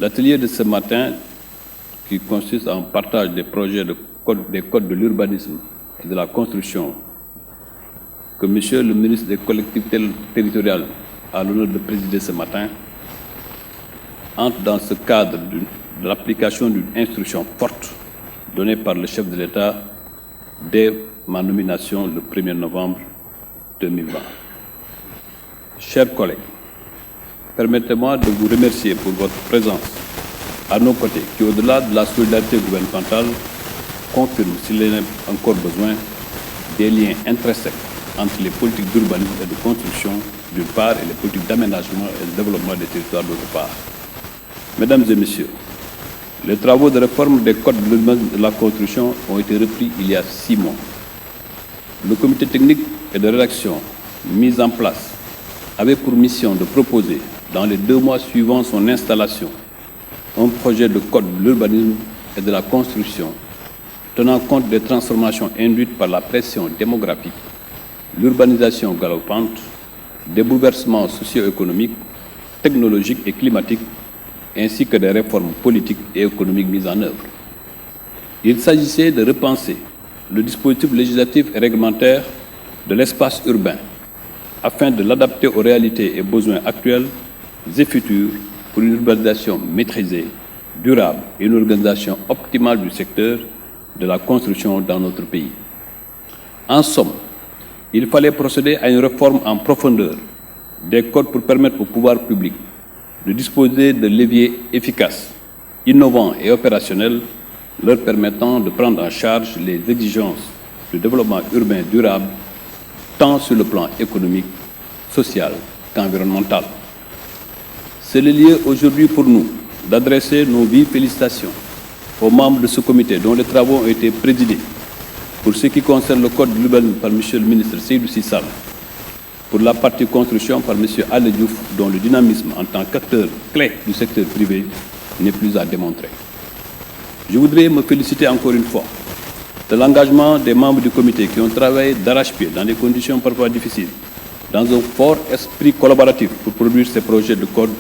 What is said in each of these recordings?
L'atelier de ce matin, qui consiste en partage des projets des codes de l'urbanisme et de la construction, que Monsieur le ministre des collectivités territoriales a l'honneur de présider ce matin, entre dans ce cadre de l'application d'une instruction forte donnée par le chef de l'État dès ma nomination le 1er novembre 2020. Chers collègues, permettez-moi de vous remercier pour votre présence à nos côtés, qui, au-delà de la solidarité gouvernementale, confirme, s'il en est encore besoin, des liens intrinsèques entre les politiques d'urbanisme et de construction, d'une part, et les politiques d'aménagement et de développement des territoires, d'autre part. Mesdames et messieurs, les travaux de réforme des codes de l'urbanisme et de la construction ont été repris il y a 6 mois. Le comité technique et de rédaction mis en place avait pour mission de proposer, dans les 2 mois suivant son installation, un projet de code de l'urbanisme et de la construction tenant compte des transformations induites par la pression démographique, l'urbanisation galopante, des bouleversements socio-économiques, technologiques et climatiques, ainsi que des réformes politiques et économiques mises en œuvre. Il s'agissait de repenser le dispositif législatif et réglementaire de l'espace urbain afin de l'adapter aux réalités et besoins actuels et futurs pour une urbanisation maîtrisée, durable et une organisation optimale du secteur de la construction dans notre pays. En somme, il fallait procéder à une réforme en profondeur des codes pour permettre au pouvoir public de disposer de leviers efficaces, innovants et opérationnels, leur permettant de prendre en charge les exigences du développement urbain durable, tant sur le plan économique, social qu'environnemental. C'est le lieu aujourd'hui pour nous d'adresser nos vives félicitations aux membres de ce comité dont les travaux ont été présidés pour ce qui concerne le code de l'urbanisme par M. le ministre Seydou Sy Sall, pour la partie construction par M. Alé Diouf, dont le dynamisme en tant qu'acteur clé du secteur privé n'est plus à démontrer. Je voudrais me féliciter encore une fois de l'engagement des membres du comité qui ont travaillé d'arrache-pied dans des conditions parfois difficiles, dans un fort esprit collaboratif pour produire ces projets de code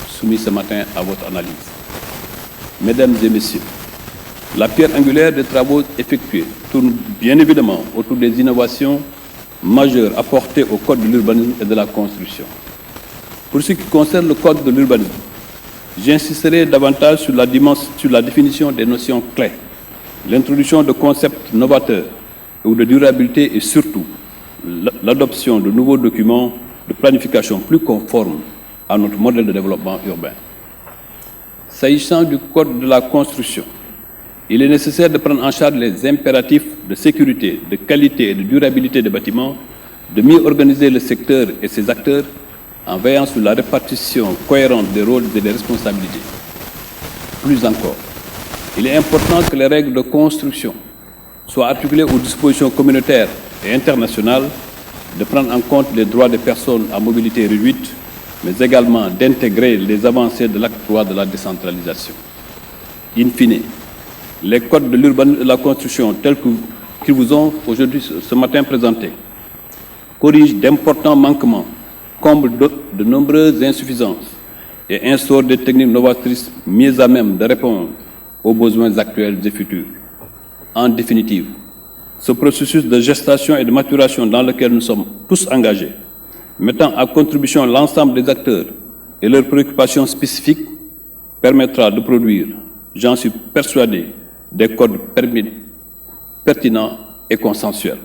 soumis ce matin à votre analyse. Mesdames et messieurs, la pierre angulaire des travaux effectués tourne bien évidemment autour des innovations majeures apportées au code de l'urbanisme et de la construction. Pour ce qui concerne le code de l'urbanisme, j'insisterai davantage sur la définition des notions clés, l'introduction de concepts novateurs ou de durabilité et surtout l'adoption de nouveaux documents de planification plus conformes à notre modèle de développement urbain. S'agissant du code de la construction, il est nécessaire de prendre en charge les impératifs de sécurité, de qualité et de durabilité des bâtiments, de mieux organiser le secteur et ses acteurs en veillant sur la répartition cohérente des rôles et des responsabilités. Plus encore, il est important que les règles de construction soient articulées aux dispositions communautaires et internationales, de prendre en compte les droits des personnes à mobilité réduite, mais également d'intégrer les avancées de l'acte 3 de la décentralisation. In fine, les codes de l'urbanisme et de la construction tels qu'ils vous ont aujourd'hui, ce matin, présentés, corrigent d'importants manquements, comblent de nombreuses insuffisances et instaurent des techniques novatrices mieux à même de répondre aux besoins actuels et futurs. En définitive, ce processus de gestation et de maturation dans lequel nous sommes tous engagés, mettant à contribution l'ensemble des acteurs et leurs préoccupations spécifiques, permettra de produire, j'en suis persuadé, des codes pertinents et consensuels.